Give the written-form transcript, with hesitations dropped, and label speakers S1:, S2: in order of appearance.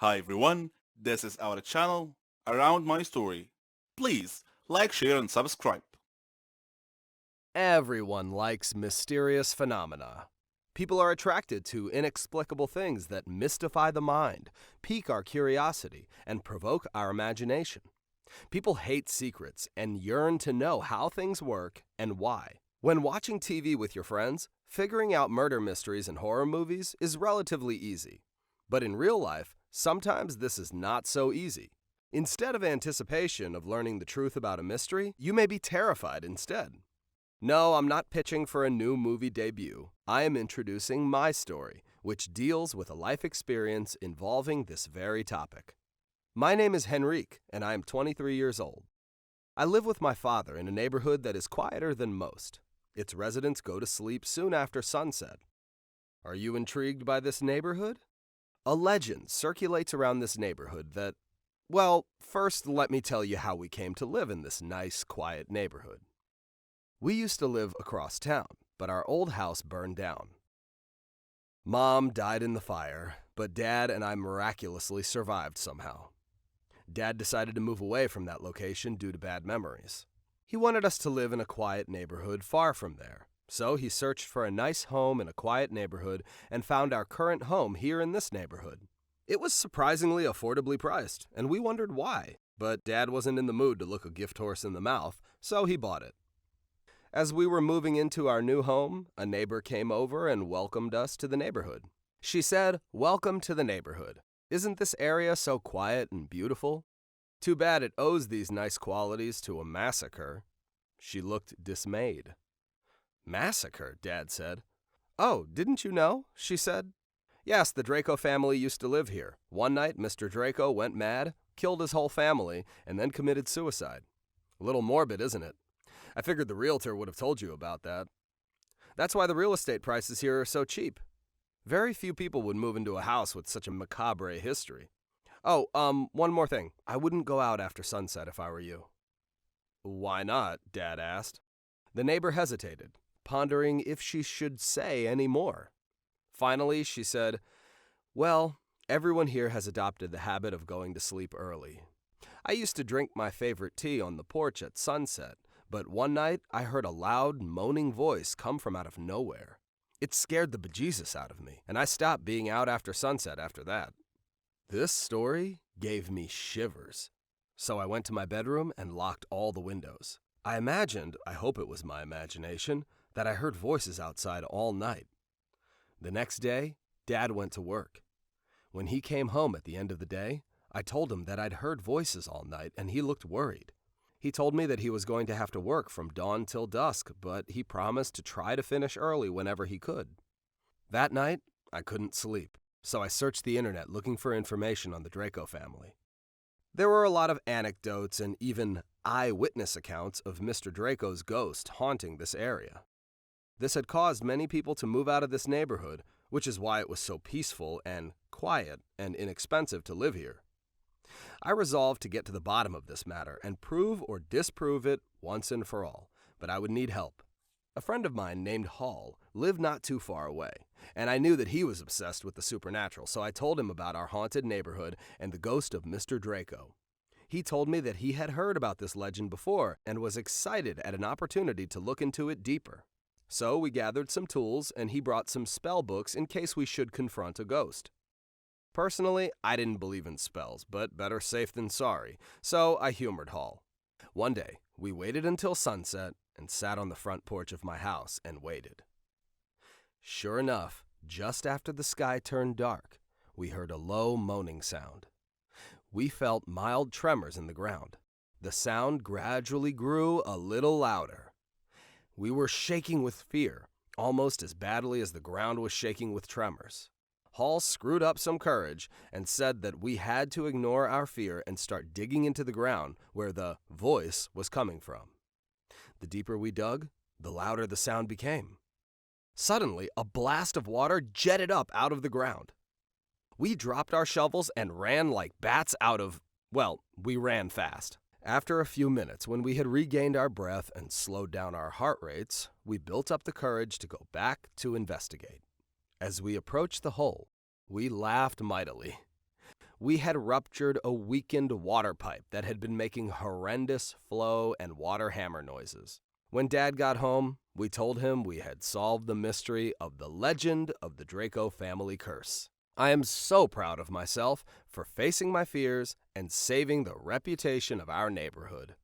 S1: Hi everyone, this is our channel, Around My Story. Please like, share and subscribe.
S2: Everyone likes mysterious phenomena. People are attracted to inexplicable things that mystify the mind, pique our curiosity, and provoke our imagination. People hate secrets and yearn to know how things work and why. When watching TV with your friends, figuring out murder mysteries in horror movies is relatively easy. But in real life, sometimes this is not so easy. Instead of anticipation of learning the truth about a mystery, you may be terrified instead. No, I'm not pitching for a new movie debut. I am introducing my story, which deals with a life experience involving this very topic. My name is Henrique, and I am 23 years old. I live with my father in a neighborhood that is quieter than most. Its residents go to sleep soon after sunset. Are you intrigued by this neighborhood? A legend circulates around this neighborhood that, well, first let me tell you how we came to live in this nice, quiet neighborhood. We used to live across town, but our old house burned down. Mom died in the fire, but Dad and I miraculously survived somehow. Dad decided to move away from that location due to bad memories. He wanted us to live in a quiet neighborhood far from there, so he searched for a nice home in a quiet neighborhood and found our current home here in this neighborhood. It was surprisingly affordably priced, and we wondered why, but Dad wasn't in the mood to look a gift horse in the mouth, so he bought it. As we were moving into our new home, a neighbor came over and welcomed us to the neighborhood. She said, "Welcome to the neighborhood. Isn't this area so quiet and beautiful? Too bad it owes these nice qualities to a massacre." She looked dismayed. "Massacre?" Dad said. "Oh, didn't you know?" she said. "Yes, the Draco family used to live here. One night, Mr. Draco went mad, killed his whole family, and then committed suicide. A little morbid, isn't it? I figured the realtor would have told you about that. That's why the real estate prices here are so cheap. Very few people would move into a house with such a macabre history. Oh, one more thing. I wouldn't go out after sunset if I were you." "Why not?" Dad asked. The neighbor hesitated, pondering if she should say any more. Finally, she said, "Well, everyone here has adopted the habit of going to sleep early. I used to drink my favorite tea on the porch at sunset, but one night I heard a loud, moaning voice come from out of nowhere. It scared the bejesus out of me, and I stopped being out after sunset after that." This story gave me shivers. So I went to my bedroom and locked all the windows. I imagined, I hope it was my imagination, that I heard voices outside all night. The next day, Dad went to work. When he came home at the end of the day, I told him that I'd heard voices all night, and he looked worried. He told me that he was going to have to work from dawn till dusk, but he promised to try to finish early whenever he could. That night, I couldn't sleep, so I searched the internet looking for information on the Draco family. There were a lot of anecdotes and even eyewitness accounts of Mr. Draco's ghost haunting this area. This had caused many people to move out of this neighborhood, which is why it was so peaceful and quiet and inexpensive to live here. I resolved to get to the bottom of this matter and prove or disprove it once and for all, but I would need help. A friend of mine named Hall lived not too far away, and I knew that he was obsessed with the supernatural, so I told him about our haunted neighborhood and the ghost of Mr. Draco. He told me that he had heard about this legend before and was excited at an opportunity to look into it deeper. So we gathered some tools, and he brought some spell books in case we should confront a ghost. Personally, I didn't believe in spells, but better safe than sorry, so I humored Hall. One day, we waited until sunset and sat on the front porch of my house and waited. Sure enough, just after the sky turned dark, we heard a low moaning sound. We felt mild tremors in the ground. The sound gradually grew a little louder. We were shaking with fear, almost as badly as the ground was shaking with tremors. Hall screwed up some courage and said that we had to ignore our fear and start digging into the ground where the voice was coming from. The deeper we dug, the louder the sound became. Suddenly, a blast of water jetted up out of the ground. We dropped our shovels and ran like bats we ran fast. After a few minutes, when we had regained our breath and slowed down our heart rates, we built up the courage to go back to investigate. As we approached the hole, we laughed mightily. We had ruptured a weakened water pipe that had been making horrendous flow and water hammer noises. When Dad got home, we told him we had solved the mystery of the legend of the Draco family curse. I am so proud of myself for facing my fears and saving the reputation of our neighborhood.